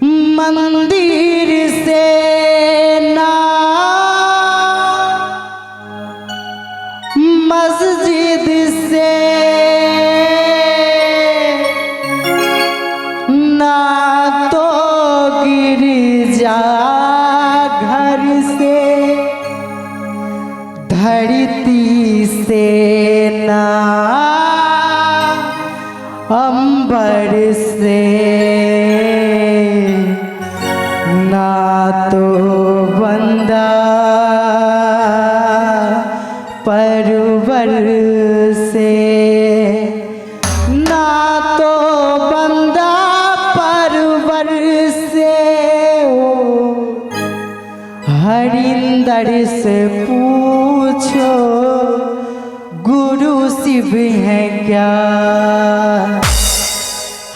मंदिर से ना मस्जिद से ना तो गिरजा घर से धरती से ना अंबर से ना तो बंदा परवर से ना तो बंदा परवर से हरिंदर से पूछो गुरु शिव है क्या।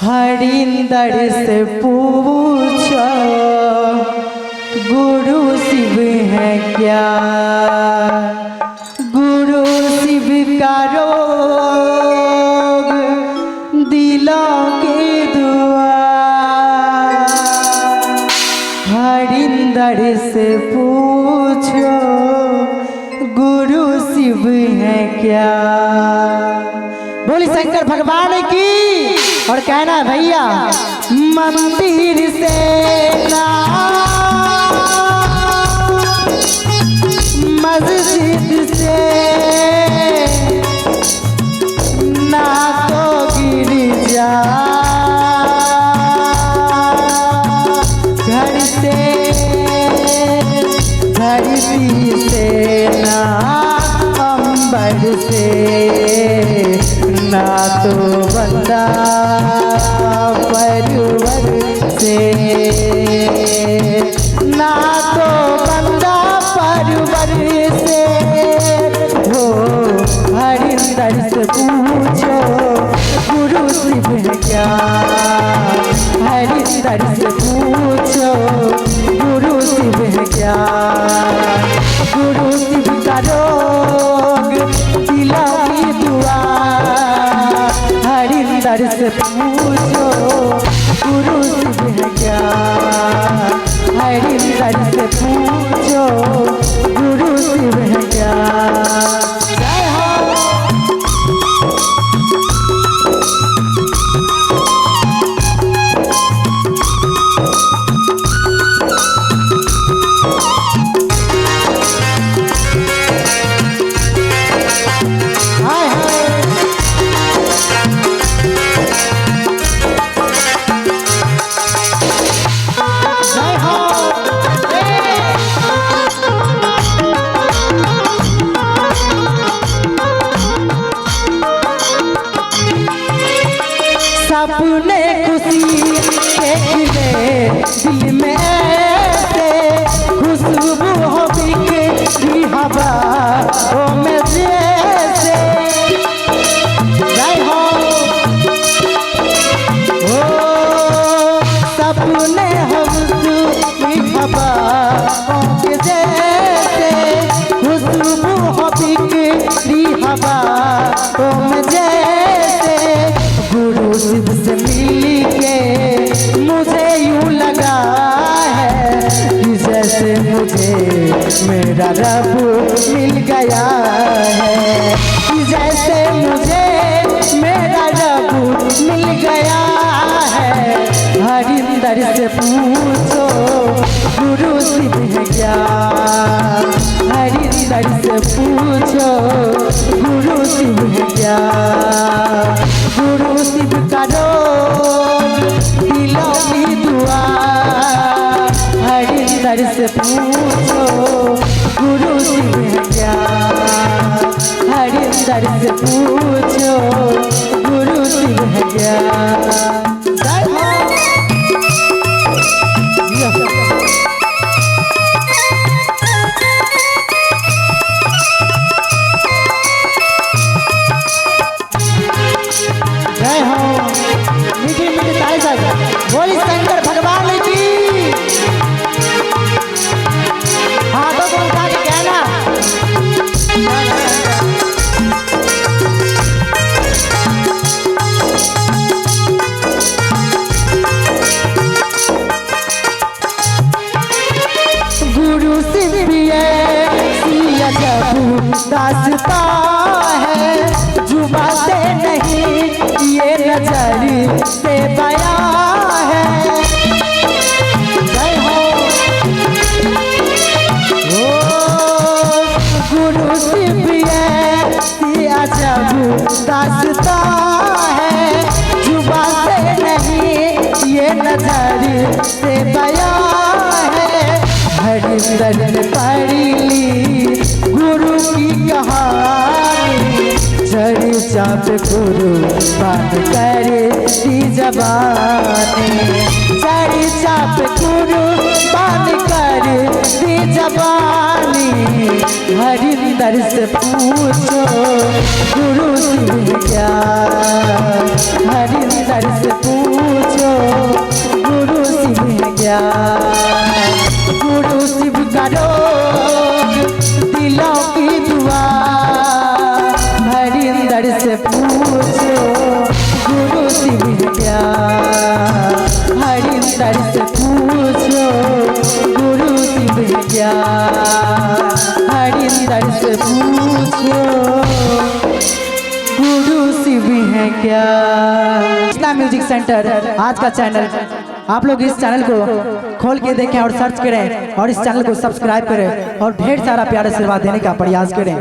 हरिंदर से पूछो गुरु शिव है क्या। गुरु शिव का रोग दिलों की दुआ। हरिंदर से पूछो गुरु शिव है क्या। बोली शंकर भगवान की। और कहना भैया मंदिर से ना मस्जिद से ना तो गिरजा घर से धरती से ना अंबर से ना तो बंदा परवर से ना तो बंदा परवर से हो। हरिंदर से पूछो गुरु शिव है क्या। हरिंदर से पूछो गुरु शिव है क्या। गुरु शिव का रोग दिलों की दुआ। हरिंदर से पूछो गुरु शिव है क्या। हरिंदर से पूछो गुरु शिव है क्या। जय हो। सपने खुशी के खिले दिल में ऐसे खुशबू हो बिखरी हवा ओ में जैसे। जय हो। ओ सपने हो बिखरी हवा ओ के जैसे खुशबू हो बिखरी हवा ओ में जैसे। गुरु शिव से मिलके मुझे यूं लगा है कि जैसे मुझे मेरा रब मिल गया है। कि जैसे मुझे मेरा रब मिल गया है। हरिंदर से पूछो गुरु शिव है क्या। हरिंदर से पूछो गुरु शिव है क्या। गुरु शिव का रोग दिलों की दुआ। हरिंदर से पूछो गुरु शिव है क्या। हरिंदर से पूछो गुरु शिव है क्या। जय हो। जय हो। मीठी मीठी ताली से बोली शंकर भगवान की। हाथों को उठा के कहना दास्ता है जुबा से नहीं, ये नजर से बयां है। जय हो गुरु शिव ऐसी अजब दास्ता है जुबा से नहीं, ये नजर से बयां है। हरिंदर ने पढ़ी ली गुरु की कहानी, चर्चा पे गुरु बात करे दी जबानी, चर्चा पे गुरु बात करे दी जबानी। हरिंदर से पूछो गुरु शिव क्या, हरिंदर से पूछो गुरु शिव क्या। गुरु शिव का रोग दिलों की दुआ, हरिंदर से पूछो गुरु शिव क्या, हरिंदर से पूछो गुरु शिव क्या, हरिंदर से पूछो गुरु शिव है क्या। कृष्णा म्यूजिक सेंटर आज का चैनल, आप लोग इस चैनल को खोल के देखें और सर्च करें और इस चैनल को सब्सक्राइब करें और ढेर सारा प्यार आशीर्वाद देने का प्रयास करें।